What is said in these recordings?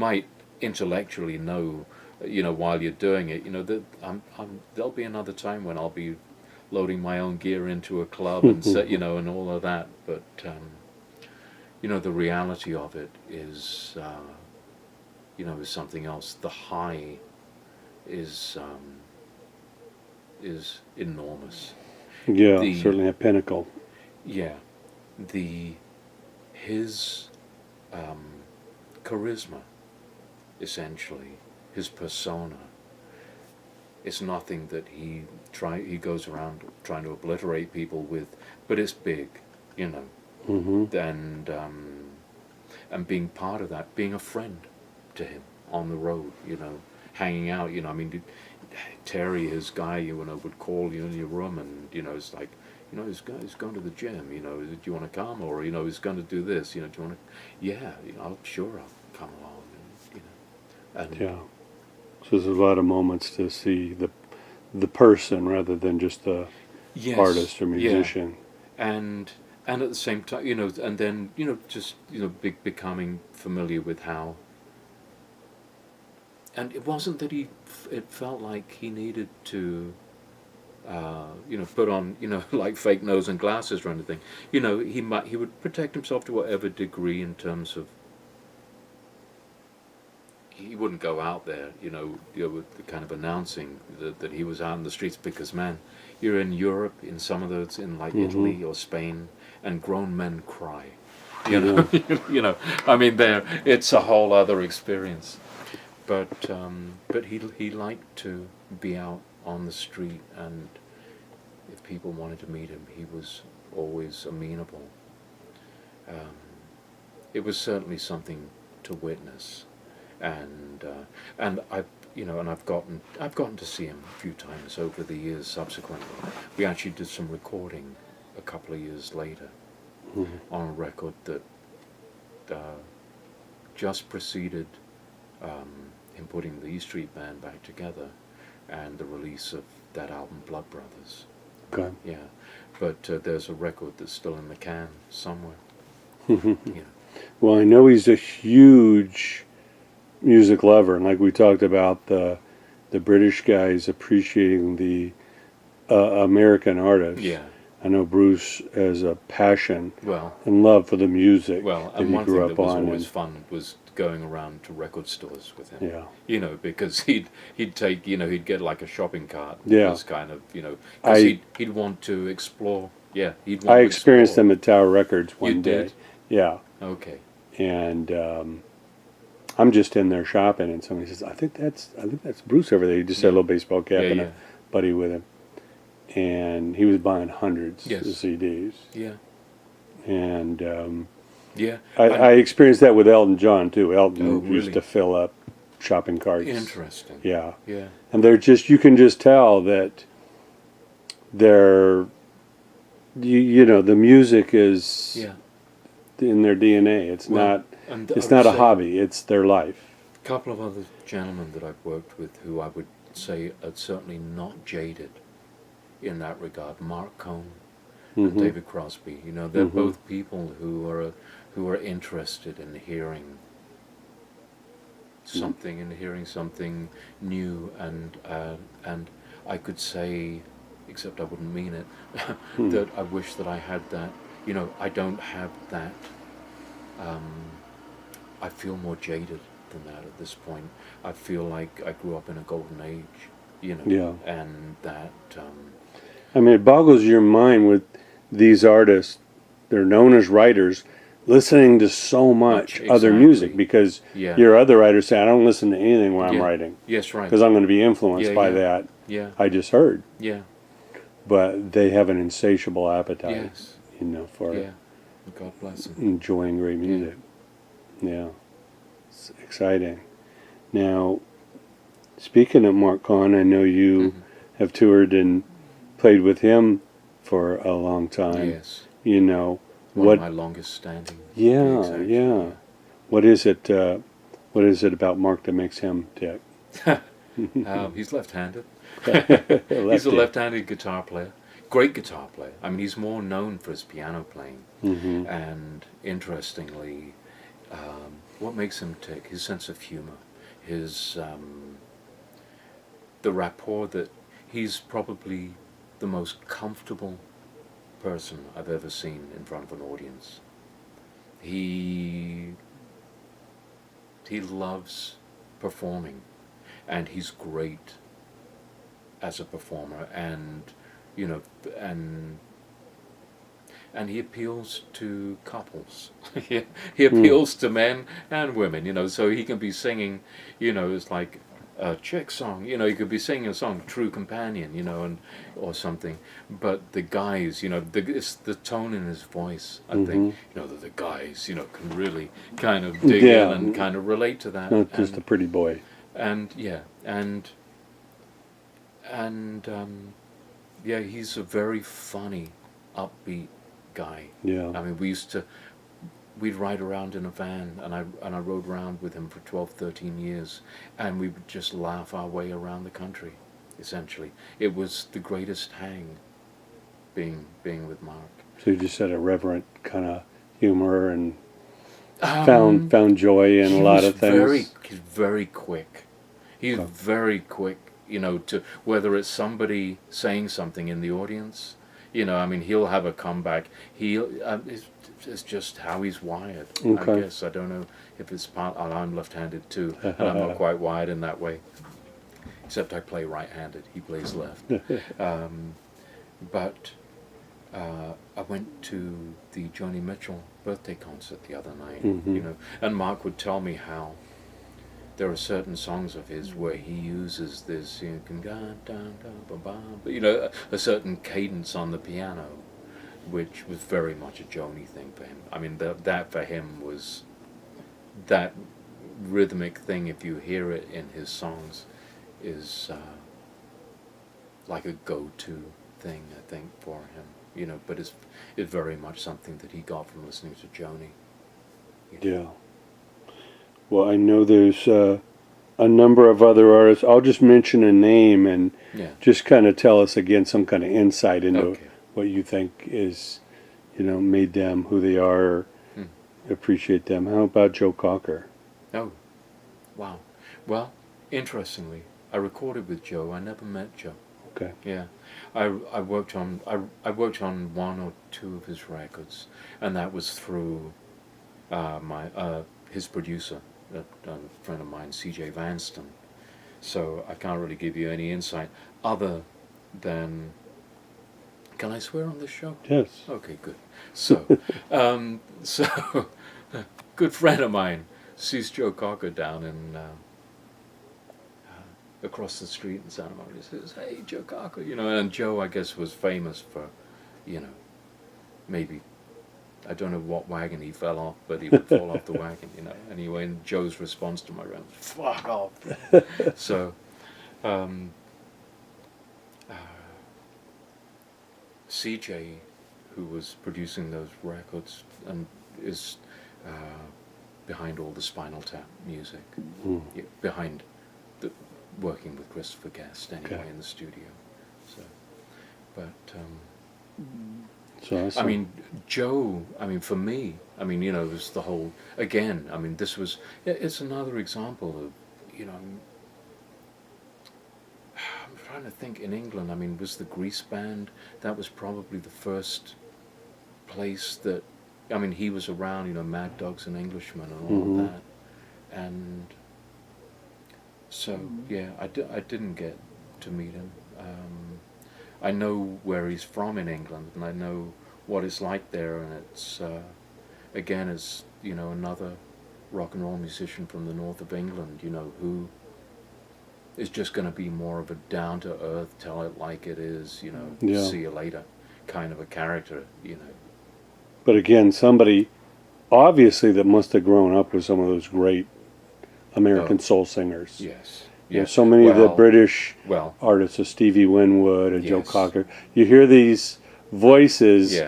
might intellectually know, while you're doing it, that there'll be another time when I'll be loading my own gear into a club and and all of that. But the reality of it is, is something else. The high is enormous. Yeah, certainly a pinnacle. Yeah, his charisma, essentially, his persona. It's nothing that he goes around trying to obliterate people with, but it's big, and being part of that, being a friend to him on the road, hanging out, I mean, Terry, his guy, would call you in your room, and it's like, this guy's going to the gym, do you want to come, or he's going to do this, do you want to? Yeah, sure, I'll come along, and yeah. So there's a lot of moments to see the person rather than just the artist or musician. Yeah. And at the same time, and then just becoming familiar with how. And it wasn't that it felt like he needed to, put on, like fake nose and glasses or anything. He would protect himself to whatever degree in terms of. He wouldn't go out there, with the kind of announcing that he was out in the streets, because, man, you're in Europe, in some of those, in like Italy or Spain, and grown men cry. I mean, it's a whole other experience. But he liked to be out on the street, and if people wanted to meet him, he was always amenable. It was certainly something to witness. And I've gotten to see him a few times over the years subsequently. We actually did some recording a couple of years later on a record that just preceded him putting the E Street Band back together and the release of that album Blood Brothers. Okay. Yeah, but there's a record that's still in the can somewhere. Well, I know he's a huge music lover, and like we talked about, the British guys appreciating the American artists. Yeah. I know Bruce has a passion and love for the music that and he one grew thing up that was on. always fun was going around to record stores with him. Yeah. Because he'd take, he'd get like a shopping cart. Yeah. This kind of, because he'd want to explore. Yeah, I experienced them at Tower Records one day. Did? Yeah. Okay. And I'm just in there shopping, and somebody says, I think that's Bruce over there. He just had a little baseball cap and a buddy with him. And he was buying hundreds of CDs. Yeah. And I experienced that with Elton John too. Elton used to fill up shopping carts. Interesting. Yeah. Yeah. And they're just, you can just tell that they're, the music is in their DNA. It's not a hobby. It's their life. A couple of other gentlemen that I've worked with who I would say are certainly not jaded in that regard. Mark Cohn and David Crosby. They're both people who are interested in hearing something and hearing something new, and I could say, except I wouldn't mean it, that I wish that I had that. I don't have that. I feel more jaded than that at this point. I feel like I grew up in a golden age, and that. I mean, it boggles your mind with these artists. They're known as writers, listening to so much other music, because your other writers say, I don't listen to anything when I'm writing. Yes, right. Because I'm going to be influenced by that. Yeah. I just heard. Yeah. But they have an insatiable appetite, for God bless them. Enjoying great music. Yeah. It's exciting. Now, speaking of Mark Cohn, I know you have toured and played with him for a long time. Yes. One of my longest standing. Yeah. What is it about Mark that makes him tick? He's left-handed. He's a left-handed guitar player. Great guitar player. I mean, he's more known for his piano playing. And interestingly, what makes him tick? His sense of humor, his the rapport that he's probably the most comfortable person I've ever seen in front of an audience. He loves performing, and he's great as a performer, and you know, and he appeals to couples. He appeals to men and women, you know, so he can be singing, you know, it's like a chick song, you know, he could be singing a song, True Companion, you know, and or something, but the guys, you know, it's the tone in his voice, I think, you know, that the guys, you know, can really kind of dig in and kind of relate to that. Not just a pretty boy. And, yeah, and yeah, he's a very funny, upbeat guy. Yeah. I mean, we'd ride around in a van, and I rode around with him for 12, 13 years, and we would just laugh our way around the country, essentially. It was the greatest hang, being with Mark. So you just had a reverent kind of humor and found joy in a lot of things. He's very quick. He's very quick, you know, to whether it's somebody saying something in the audience, you know, I mean, he'll have a comeback. It's just how he's wired, Okay. I guess. I don't know if it's part. I'm left-handed too, and I'm not quite wired in that way. Except I play right-handed. He plays left. But I went to the Joni Mitchell birthday concert the other night, you know, and Mark would tell me how there are certain songs of his where he uses this, you know, a certain cadence on the piano, which was very much a Joni thing for him. I mean, that for him was that rhythmic thing. If you hear it in his songs, is like a go-to thing, I think, for him. You know, but it's very much something that he got from listening to Joni. You know? Yeah. Well, I know there's a number of other artists. I'll just mention a name and just kind of tell us again some kind of insight into what you think is, you know, made them who they are, or appreciate them. How about Joe Cocker? Oh, wow. Well, interestingly, I recorded with Joe. I never met Joe. Okay. Yeah, I worked on one or two of his records, and that was through his producer, a friend of mine, C.J. Vanston. So I can't really give you any insight other than. Can I swear on this show? Yes. Okay, good. So, good friend of mine sees Joe Cocker down in across the street in Santa Monica. He says, "Hey, Joe Cocker," you know, and Joe, I guess, was famous for, you know, maybe, I don't know what wagon he fell off, but he would fall off the wagon, you know. Anyway, and Joe's response to my rant, "Fuck off." So, CJ, who was producing those records and is behind all the Spinal Tap music, behind working with Christopher Guest anyway in the studio. So, but awesome. I mean, Joe, I mean, for me, I mean, you know, it was the whole, again, I mean, this was, it's another example of, you know, I'm trying to think, in England, I mean, was the Grease Band, that was probably the first place that, I mean, he was around, you know, Mad Dogs and Englishmen and all of that. And so, yeah, I didn't get to meet him. I know where he's from in England, and I know what it's like there, and it's, again, it's, you know, another rock and roll musician from the north of England, you know, who is just going to be more of a down-to-earth, tell it like it is, you know, see you later kind of a character, you know. But again, somebody, obviously, that must have grown up with some of those great American soul singers. Yes. You know, so many of the British artists, of Stevie Winwood and Joe Cocker. You hear these voices,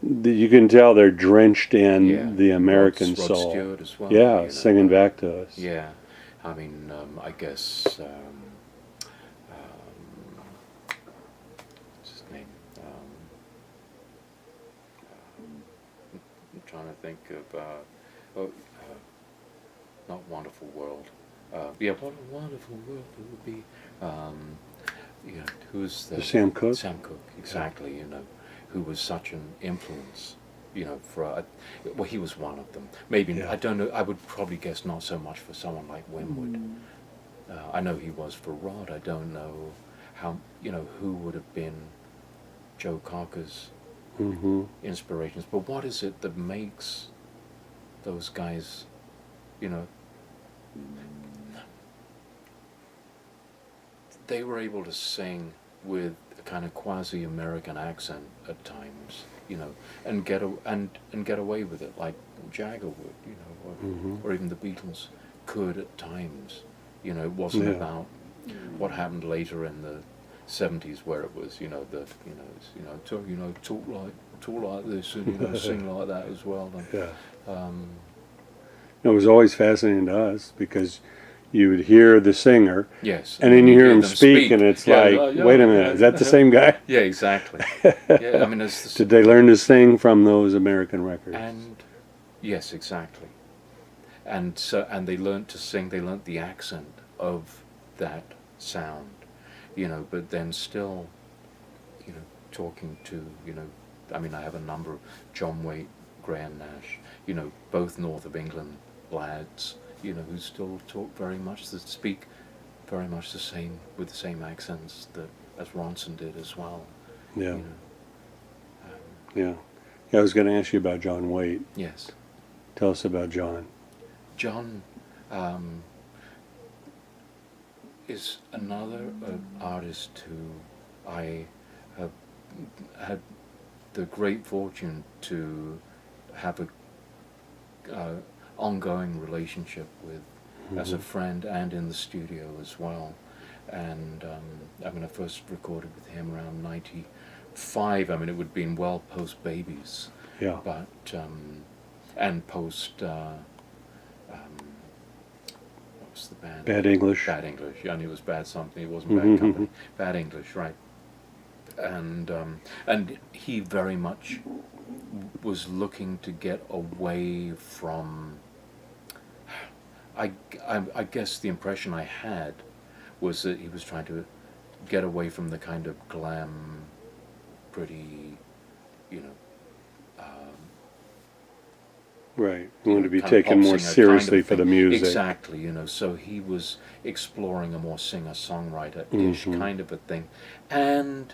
you can tell they're drenched in the American Rod soul. Stewart as well. Yeah, you know, singing back to us. Yeah, I mean, I guess, what's his name? I'm trying to think of, not wonderful world. Yeah, what a wonderful world it would be. You know, who's The Sam Cooke? Sam Cooke, exactly. You know, who was such an influence. You know, well, he was one of them. Maybe Yeah. I don't know. I would probably guess not so much for someone like Winwood. I know he was for Rod. I don't know how. You know, who would have been Joe Cocker's inspirations. But what is it that makes those guys? You know, they were able to sing with a kind of quasi-American accent at times, you know, and get away with it like Jagger would, you know, or even the Beatles could at times. You know, it wasn't about what happened later in the '70s, where it was, you know, talk like this, and you know, sing like that as well. And, Yeah. It was always fascinating to us because you would hear the singer, yes, and then you hear him them speak, and it's like, wait a minute, is that the same guy? Yeah, exactly. Yeah, I mean, Did they learn to sing from those American records? And yes, exactly. And so, and they learnt to sing. They learnt the accent of that sound, you know. But then still, you know, talking to, you know, I mean, I have a number of John Waite, Graham Nash, you know, both north of England lads, you know, who still talk very much, that speak very much the same, with the same accents that as Ronson did as well. Yeah. You know. Yeah. I was going to ask you about John Waite. Yes. Tell us about John. John is another artist who I have had the great fortune to have a ongoing relationship with as a friend and in the studio as well. And I mean, I first recorded with him around '95. I mean, it would have been well post Babies. Yeah. But and post what was the band? Bad English. Bad English. Yeah, I knew it was Bad something. It wasn't Bad Company. Bad English, right? And he very much was looking to get away from. I guess the impression I had was that he was trying to get away from the kind of glam, pretty, you know. Right. You want to be kind of taken pop more singer seriously kind of for the thing. music. Exactly, you know. So he was exploring a more singer-songwriter-ish kind of a thing, and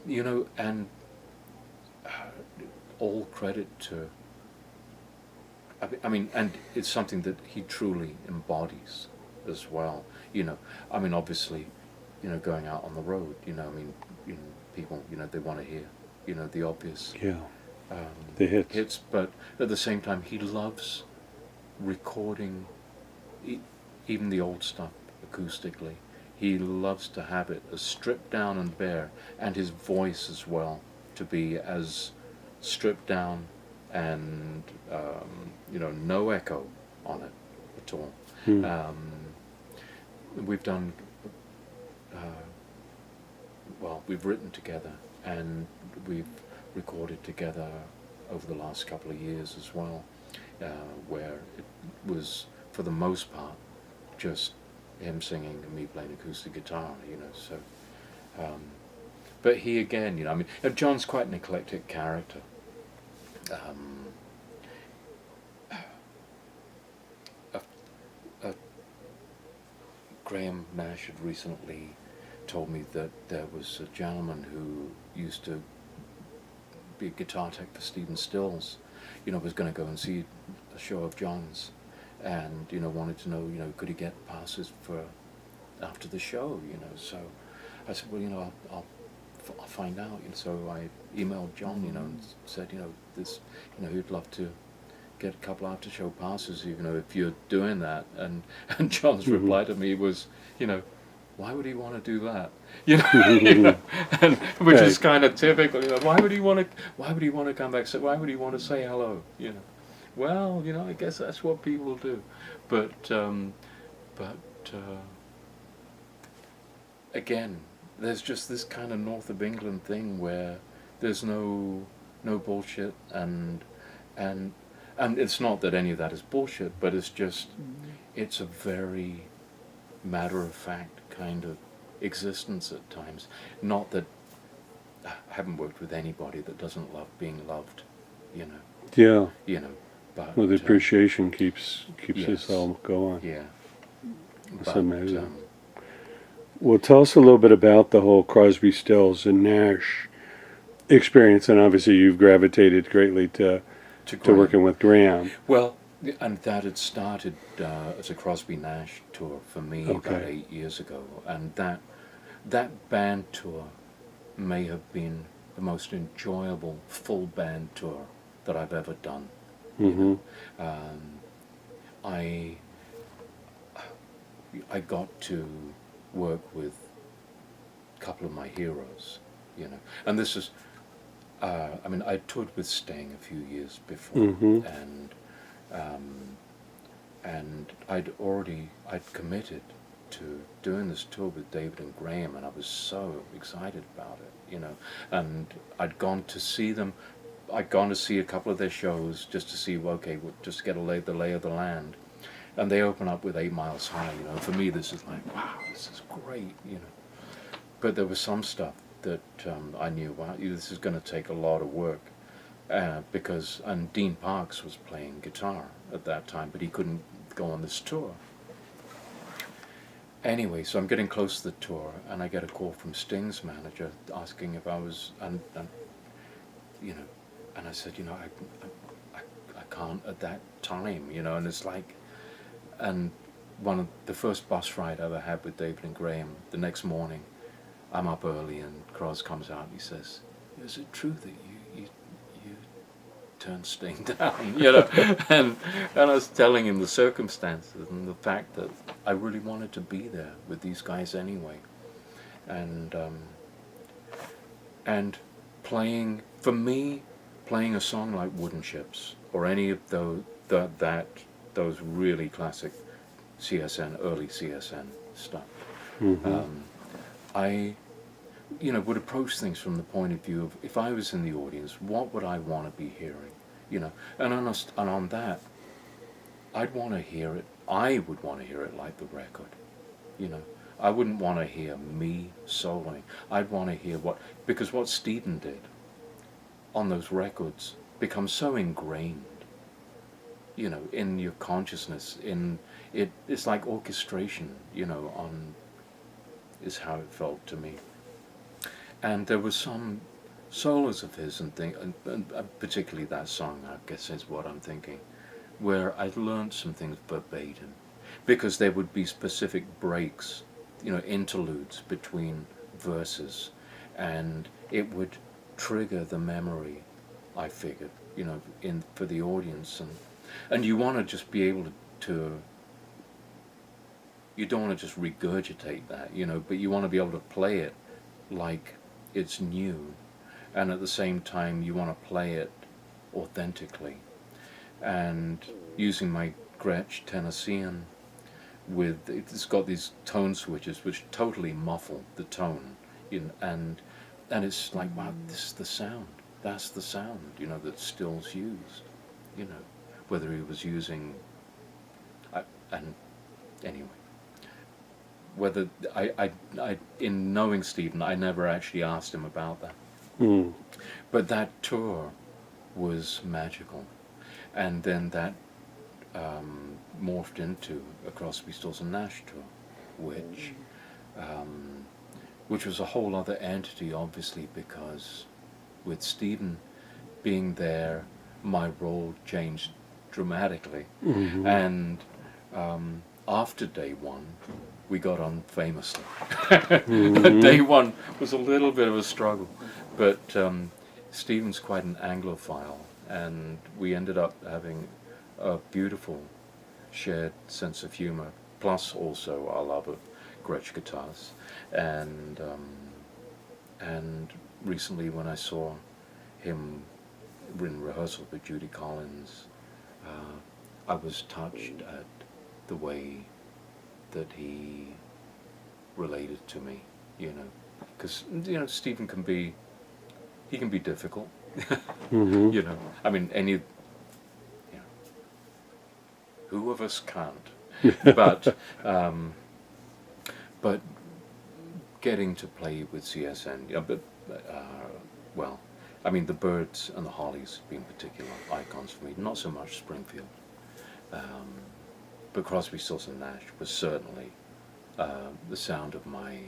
you know, and all credit to. I mean, and it's something that he truly embodies as well. You know, I mean, obviously, you know, going out on the road. You know, I mean, you know, people, you know, they want to hear, you know, the obvious. Yeah. The hits. But at the same time, he loves recording even the old stuff acoustically. He loves to have it as stripped down and bare, and his voice as well to be as stripped down and you know, no echo on it at all. We've done well, we've written together and we've recorded together over the last couple of years as well, where it was for the most part just him singing and me playing acoustic guitar, you know. So but he again, you know, I mean, John's quite an eclectic character. Graham Nash had recently told me that there was a gentleman who used to be a guitar tech for Stephen Stills, you know, was going to go and see a show of John's, and you know, wanted to know, you know, could he get passes for after the show, you know. So I said, well, you know, I'll find out. And so I emailed John, you know, and said, you know, this, you know, he'd love to get a couple after show passes, you know, if you're doing that. And John's reply to me was, you know, why would he want to do that? You know, you know, and which is kind of typical. You know, why would he want to come back? So why would he want to say hello? You know, well, you know, I guess that's what people do. But again, there's just this kind of north of England thing where there's no bullshit, and And it's not that any of that is bullshit, but it's just, it's a very matter-of-fact kind of existence at times. Not that I haven't worked with anybody that doesn't love being loved, you know. Yeah. You know, but Well, the appreciation keeps yes, us all going. yeah. That's But, amazing. Well, tell us a little bit about the whole Crosby, Stills, and Nash experience, and obviously you've gravitated greatly to Graham. working with Graham. Well, and that had started as a Crosby Nash tour for me about Okay. 8 years ago, and that band tour may have been the most enjoyable full band tour that I've ever done. Mm-hmm. I got to work with a couple of my heroes, you know, and this is, I mean, I toured with Sting a few years before, Mm-hmm. and I'd committed to doing this tour with David and Graham, and I was so excited about it, you know, and I'd gone to see them. I'd gone to see a couple of their shows just to see, well, okay, we'll just get the lay of the land. And they open up with 8 Miles High, you know. For me, this is like, wow, this is great, you know. But there was some stuff that I knew, wow, this is going to take a lot of work. And Dean Parks was playing guitar at that time, but he couldn't go on this tour. Anyway, so I'm getting close to the tour, and I get a call from Sting's manager asking if I was, and you know, and I said, you know, I can't at that time, you know, and it's like, and the first bus ride I ever had with David and Graham, the next morning, I'm up early and Cros comes out and he says, is it true that you turned Sting down, you know? and I was telling him the circumstances and the fact that I really wanted to be there with these guys anyway. And playing, for me, playing a song like Wooden Ships or any of those really classic CSN, early CSN stuff, Mm-hmm. I, you know, would approach things from the point of view of, if I was in the audience, what would I want to be hearing, you know? And on that, I'd want to hear it. I would want to hear it like the record, you know. I wouldn't want to hear me soloing. I'd want to hear because what Stephen did on those records becomes so ingrained, you know, in your consciousness. It's like orchestration, you know, is how it felt to me. And there were some solos of his and particularly that song, I guess is what I'm thinking, where I learned some things verbatim, because there would be specific breaks, you know, interludes between verses, and it would trigger the memory, I figured, you know, for the audience, and you want to just be able to you don't want to just regurgitate that, you know, but you want to be able to play it like it's new, and at the same time you want to play it authentically. And using my Gretsch Tennessean, it's got these tone switches which totally muffle the tone, you know, and it's like, wow, this is the sound. That's the sound, you know, that Stills used, you know, whether he was using, and anyway, whether I in knowing Stephen, I never actually asked him about that. Mm. But that tour was magical, and then that morphed into a Crosby, Stills and Nash tour, which was a whole other entity, obviously, because with Stephen being there, my role changed dramatically. Mm-hmm. And after day one, we got on famously. Mm-hmm. Day one was a little bit of a struggle, but Stephen's quite an Anglophile, and we ended up having a beautiful shared sense of humor, plus also our love of Gretsch guitars. And recently when I saw him in rehearsal with Judy Collins, I was touched at the way that he related to me, you know, because, you know, Stephen can be difficult. Mm-hmm. You know, I mean, you know, who of us can't? But getting to play with CSN, yeah, well, I mean, the Birds and the Hollies being particular icons for me, not so much Springfield. But Crosby, Stills and Nash was certainly the sound of my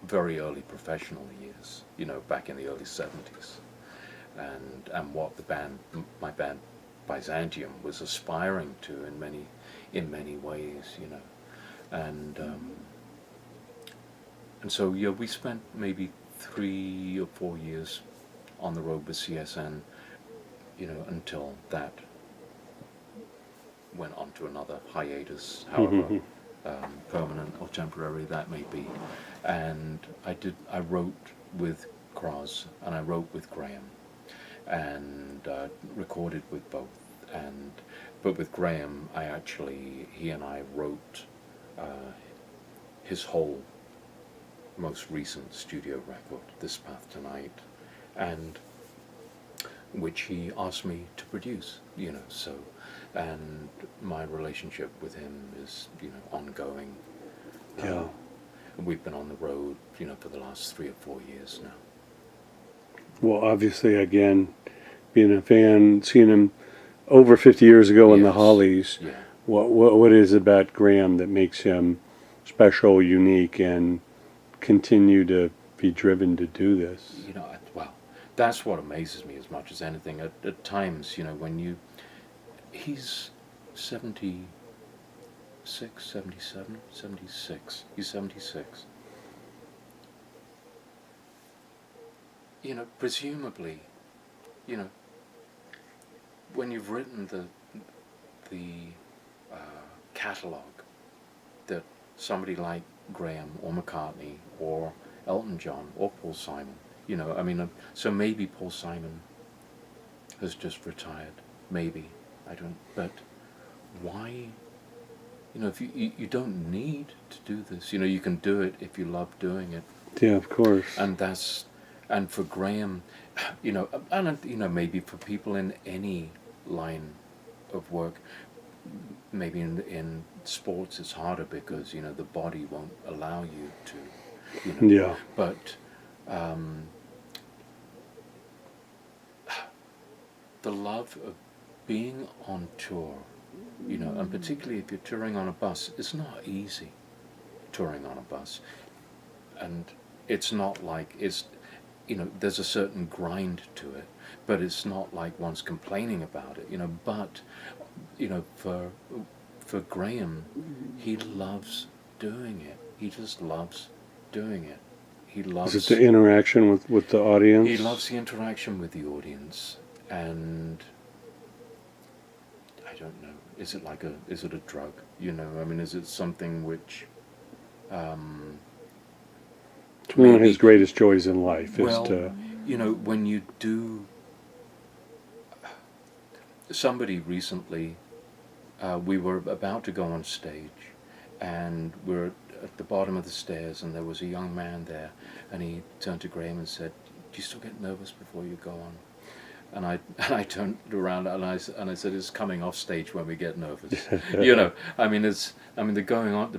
very early professional years, back in the early 70s. And what my band Byzantium was aspiring to in many ways, and so yeah, we spent maybe 3 or 4 years on the road with CSN, until that went on to another hiatus, however permanent or temporary that may be. And I wrote with Cross and I wrote with Graham, and recorded with both. But with Graham, he and I wrote his whole most recent studio record, This Path Tonight, and which he asked me to produce, so, and my relationship with him is, ongoing. Yeah. We've been on the road, for the last 3 or 4 years now. Well, obviously, again, being a fan, seeing him over 50 years ago in the Yes. Hollies, Yeah. what is about Graham that makes him special, unique, and continue to be driven to do this? Well, that's what amazes me as much as anything. At times, when he's 76, 77, 76. He's 76. Presumably, when you've written the catalogue that somebody like Graham or McCartney or Elton John or Paul Simon, so maybe Paul Simon has just retired, maybe, I don't, but why, if you don't need to do this, you can do it if you love doing it. Yeah, of course. And for Graham, and maybe for people in any line of work, maybe in sports it's harder because the body won't allow you to, Yeah. But the love of being on tour, and particularly if you're touring on a bus, it's not easy touring on a bus, and it's not like there's a certain grind to it, but it's not like one's complaining about it, but for Graham, he loves doing it. He just loves doing it. He loves... Is it the interaction with the audience? He loves the interaction with the audience, and I don't know, is it a drug? Is it something which... It's one of his greatest joys in life, well, is to... when you do... Somebody recently, we were about to go on stage, and we're at the bottom of the stairs, and there was a young man there, and he turned to Graham and said, "Do you still get nervous before you go on?" And I turned around and I said, "It's coming off stage when we get nervous." The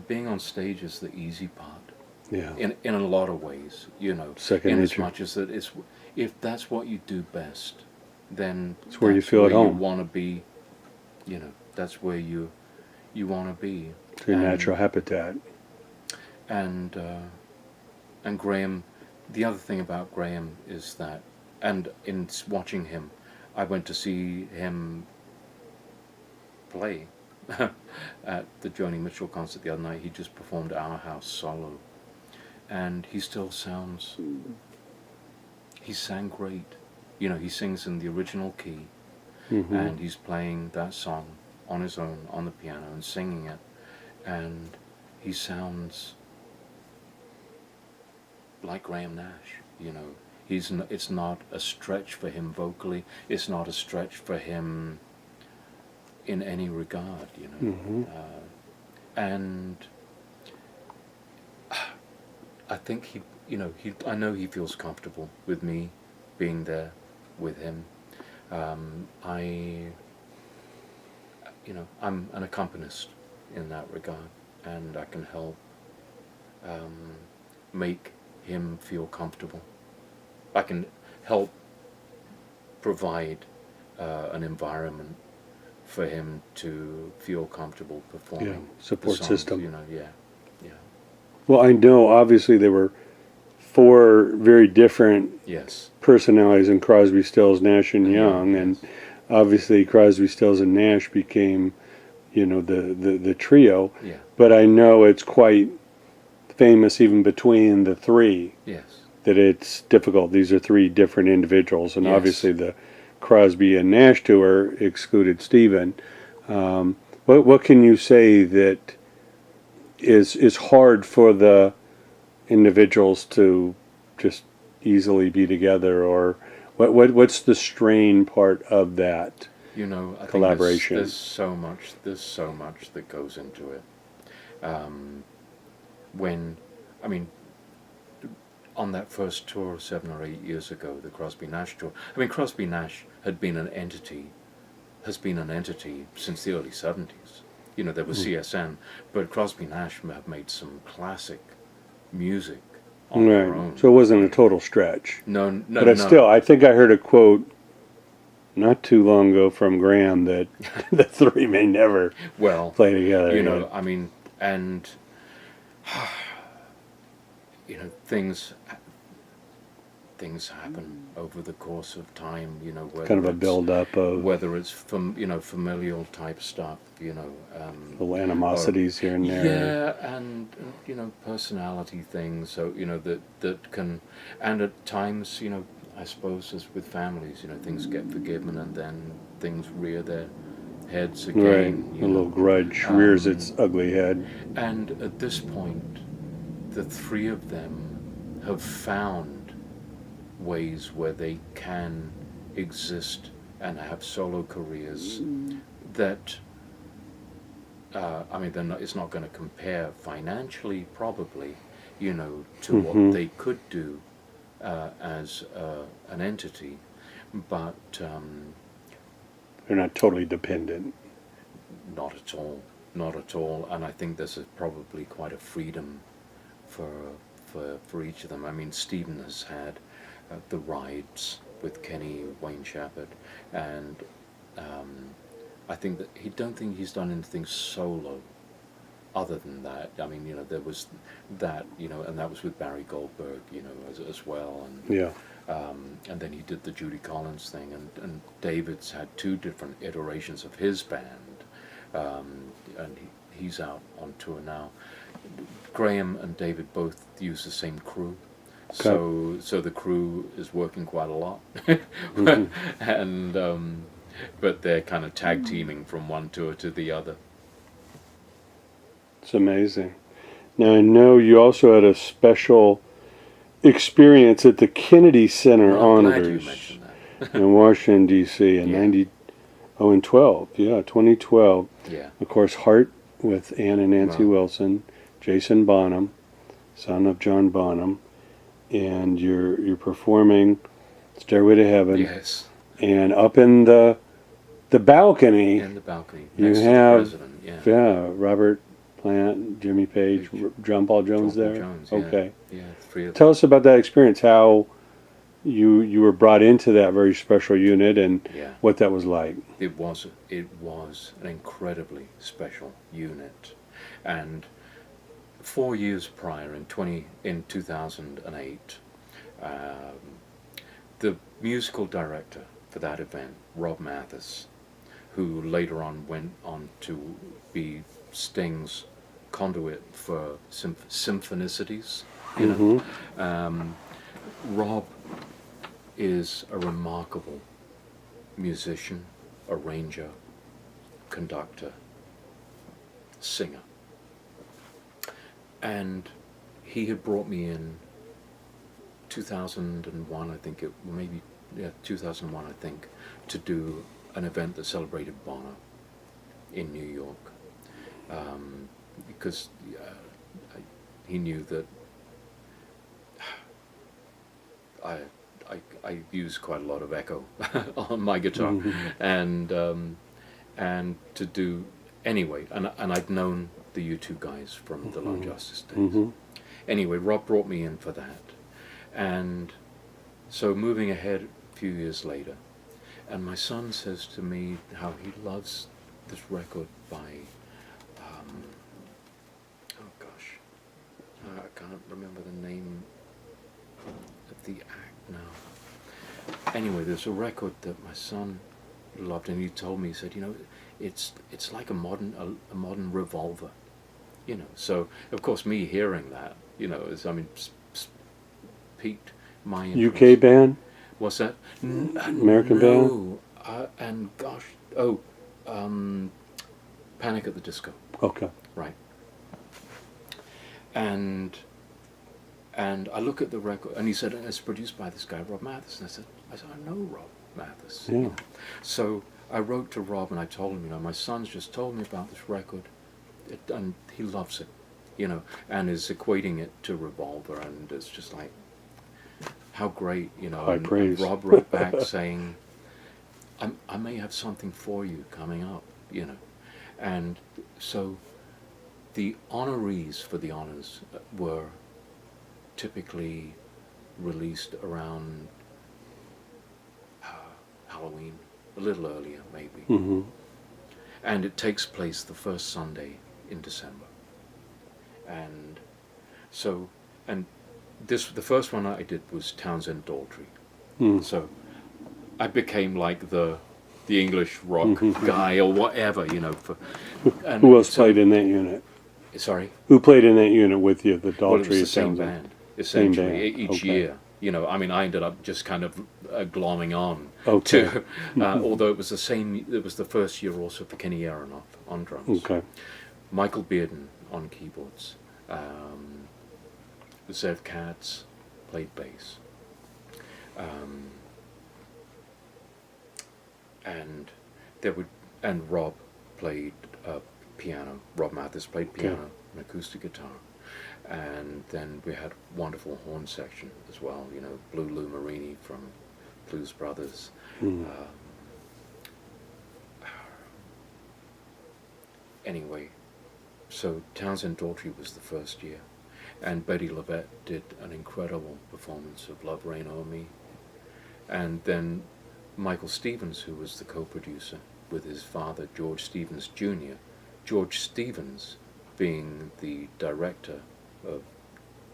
being on stage is the easy part. Yeah. In a lot of ways, Second in nature. as much as that if that's what you do best, then it's where you feel at home. You want to be, that's where you want to be. It's your natural habitat. And Graham, the other thing about Graham is that, and in watching him, I went to see him play at the Joni Mitchell concert the other night. He just performed Our House solo, and he still sounds, he sang great. He sings in the original key, and he's playing that song on his own on the piano and singing it, and he sounds like Graham Nash. It's not a stretch for him vocally. It's not a stretch for him in any regard. And I think I know he feels comfortable with me being there with him. you know, I'm an accompanist in that regard, and I can help make him feel comfortable. I can help provide an environment for him to feel comfortable performing. Yeah, support the songs, system. You know, yeah. Well, I know obviously there were four very different Yes. personalities in Crosby, Stills, Nash and Young, Yes. and obviously Crosby, Stills, and Nash became, you know, the trio. Yeah. But I know it's quite famous even between the three Yes. that it's difficult. These are three different individuals, and Yes. obviously the Crosby and Nash tour excluded Stephen. What can you say that is hard for the individuals to just easily be together, or what's the strain part of that? You know, I Collaboration. think there's so much that goes into it. I mean, on that first tour 7 or 8 years ago, the Crosby Nash tour. I mean, Crosby Nash has been an entity since the early 70s. You know, there was CSN, but Crosby Nash have made some classic music on their Right. own. So it wasn't a total stretch. No, But still, I think I heard a quote not too long ago from Graham that the three may never well, play together. you know, I mean, and you know, things happen over the course of time. You know, kind of a build-up of whether it's from, you know, familial type stuff. You know, little animosities here and there. yeah, and you know, personality things. So you know that can, and at times, you know, I suppose as with families, you know, things get forgiven and then things rear their heads again. Right, a little grudge rears its ugly head. And at this point, the three of them have found ways where they can exist and have solo careers that, I mean, it's not going to compare financially, probably, you know, to what they could do as an entity, but They're not totally dependent. not at all, not at all. And I think there's probably quite a freedom for each of them. I mean, Stephen has had the rides with Kenny Wayne Shepherd, and I think that don't think he's done anything solo other than that. I mean, you know, there was that, you know, and that was with Barry Goldberg, you know, as well, and Yeah. and then he did the Judy Collins thing, and David's had two different iterations of his band, and he's out on tour now. Graham and David both use the same crew, so the crew is working quite a lot, and but they're kind of tag teaming from one tour to the other. It's amazing. Now I know you also had a special experience at the Kennedy Center Well, I'm glad you Honors mentioned that. in Washington D.C. in Yeah. in 2012. Yeah. Of course, Heart with Ann and Nancy Wow. Wilson, Jason Bonham, son of John Bonham, and you're performing Stairway to Heaven, Yes. and up in the balcony, In the balcony. You Next have- to the president. Robert Plant, Jimmy Page, John Paul Jones John Paul there. Jones, yeah. Okay, Yeah, three of them. tell us about that experience. How you were brought into that very special unit, and Yeah. what that was like. It was an incredibly special unit, and 4 years prior, in 2008, the musical director for that event, Rob Mathis, who later on went on to be Sting's conduit for Symphonicities, you know. Rob is a remarkable musician, arranger, conductor, singer. And he had brought me in 2001, I think 2001, I think, to do an event that celebrated Bono in New York, because he knew that I use quite a lot of echo on my guitar, and and to do anyway. And I'd known the U2 guys from the Lone Justice days. Mm-hmm. Anyway, Rob brought me in for that, and so moving ahead a few years later, and my son says to me how he loves this record by, oh gosh, I can't remember the name of the act now. Anyway, there's a record that my son loved, and he told me, he said, you know, it's like a modern Revolver, you know. So of course, me hearing that, you know, piqued my interest. UK band? What's that? American no. And gosh, Panic at the Disco. Okay. Right. And I look at the record, and he said, it's produced by this guy, Rob Mathis. And I said, I know Rob Mathis. Yeah. You know? So I wrote to Rob, and I told him, you know, my son's just told me about this record, and he loves it, you know, and is equating it to Revolver, and it's just like, how great, you know. High praise. And Rob wrote back saying, I may have something for you coming up, you know. And so the honorees for the honors were typically released around Halloween, a little earlier maybe. Mm-hmm. And it takes place the first Sunday in December. And so, and the first one I did was Townsend Daughtry. Mm. So I became like the English rock guy or whatever, you know. And Who else so, played in that unit? Sorry? Who played in that unit with you? The Daughtry? Well, it was the same Townsend? band, essentially, Same band. each Okay. year. You know, I mean, I ended up just kind of glomming on Okay. to, although it was the same, it was the first year also for Kenny Aronoff on drums. Okay. Michael Bearden on keyboards. Zev Katz played bass. And Rob played piano. Rob Mathis played piano and acoustic guitar. And then we had a wonderful horn section as well, you know, Lou Marini from Blues Brothers. Mm. Anyway, so Townsend Daughtry was the first year, and Betty Lavette did an incredible performance of Love Reign O'er Me. And then Michael Stevens, who was the co-producer with his father, George Stevens Jr., George Stevens being the director of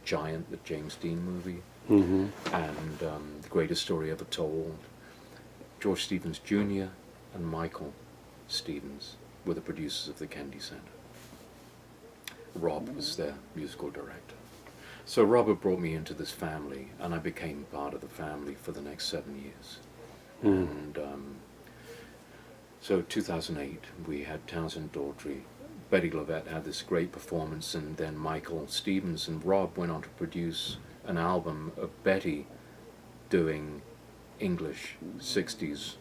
Giant, the James Dean movie, Mm-hmm. and The Greatest Story Ever Told. George Stevens Jr. and Michael Stevens were the producers of the Kennedy Center. Rob was their musical director. So Robert brought me into this family, and I became part of the family for the next 7 years. Mm. And so 2008, we had Townsend Daughtry. Betty Lavette had this great performance, and then Michael Stevens and Rob went on to produce an album of Betty doing English 60s,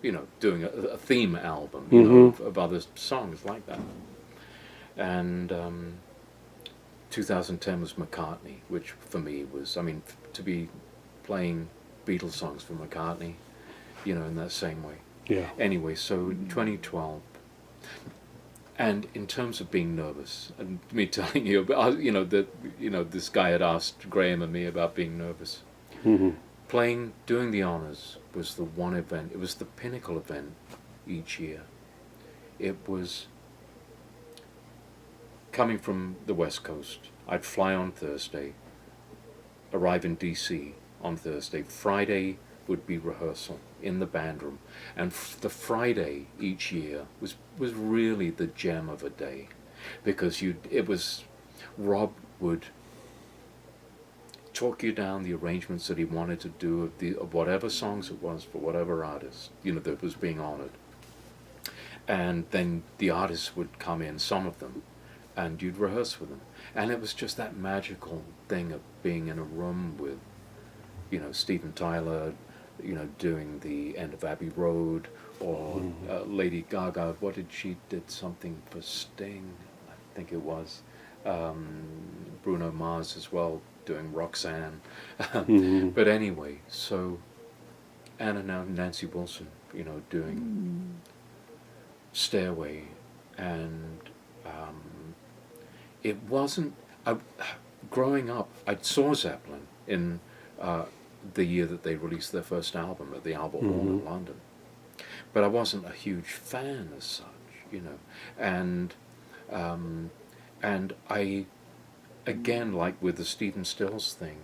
you know, doing a theme album, you know, of other songs like that. And 2010 was McCartney, which for me was, I mean, to be playing Beatles songs for McCartney, you know, in that same way. Yeah. Anyway, so 2012, and in terms of being nervous, and me telling you about, you know, that, you know, this guy had asked Graham and me about being nervous. Mm-hmm. Doing the honors was the one event. It was the pinnacle event each year. It was coming from the West Coast. I'd fly on Thursday, arrive in DC on Thursday. Friday would be rehearsal in the band room, and the Friday each year was really the gem of a day, because Rob would talk you down the arrangements that he wanted to do of whatever songs it was for whatever artist, you know, that was being honored. And then the artists would come in, some of them, and you'd rehearse with them. And it was just that magical thing of being in a room with, you know, Steven Tyler, you know, doing the End of Abbey Road, or Lady Gaga, did something for Sting, I think it was. Bruno Mars as well, doing Roxanne. But anyway, so, and now Nancy Wilson you know, doing Stairway, and it wasn't. Growing up, I saw Zeppelin in the year that they released their first album at the Albert Hall in London, but I wasn't a huge fan as such, you know, and I, again, like with the Stephen Stills thing,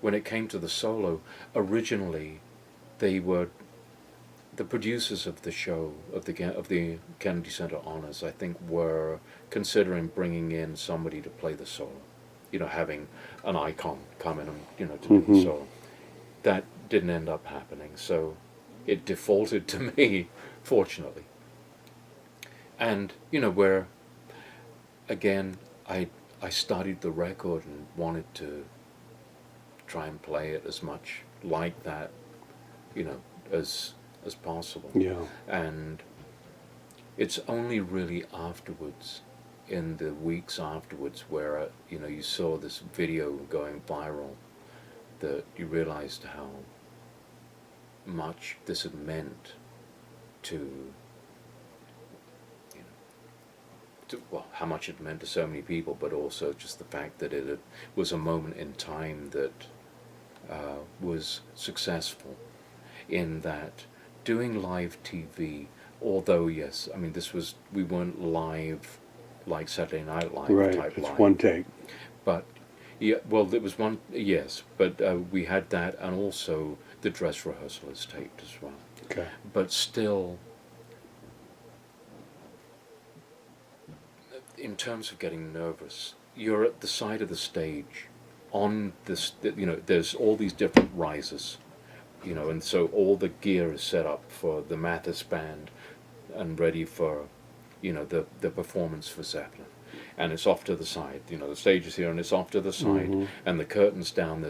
when it came to the solo, originally they were the producers of the show, of the Kennedy Center Honors, I think, were considering bringing in somebody to play the solo, you know, having an icon come in and, you know, to do the solo. That didn't end up happening, so it defaulted to me, fortunately. And, you know, where, again, I studied the record and wanted to try and play it as much like that, you know, as possible. Yeah. And it's only really afterwards, in the weeks afterwards, where you know, you saw this video going viral, that you realized how much this had meant to, you know, well, how much it meant to so many people, but also just the fact that it was a moment in time that was successful, in that doing live TV, although yes, I mean, we weren't live like Saturday Night Live Right, type it's live. one take. But yeah, well, there was one, yes, but we had that, and also the dress rehearsal is taped as well. Okay. But still, in terms of getting nervous, you're at the side of the stage, on this, you know, there's all these different risers, you know, and so all the gear is set up for the Mathis band and ready for, you know, the performance for Zeppelin. And it's off to the side, you know, the stage is here and it's off to the side, and the curtain's down, there's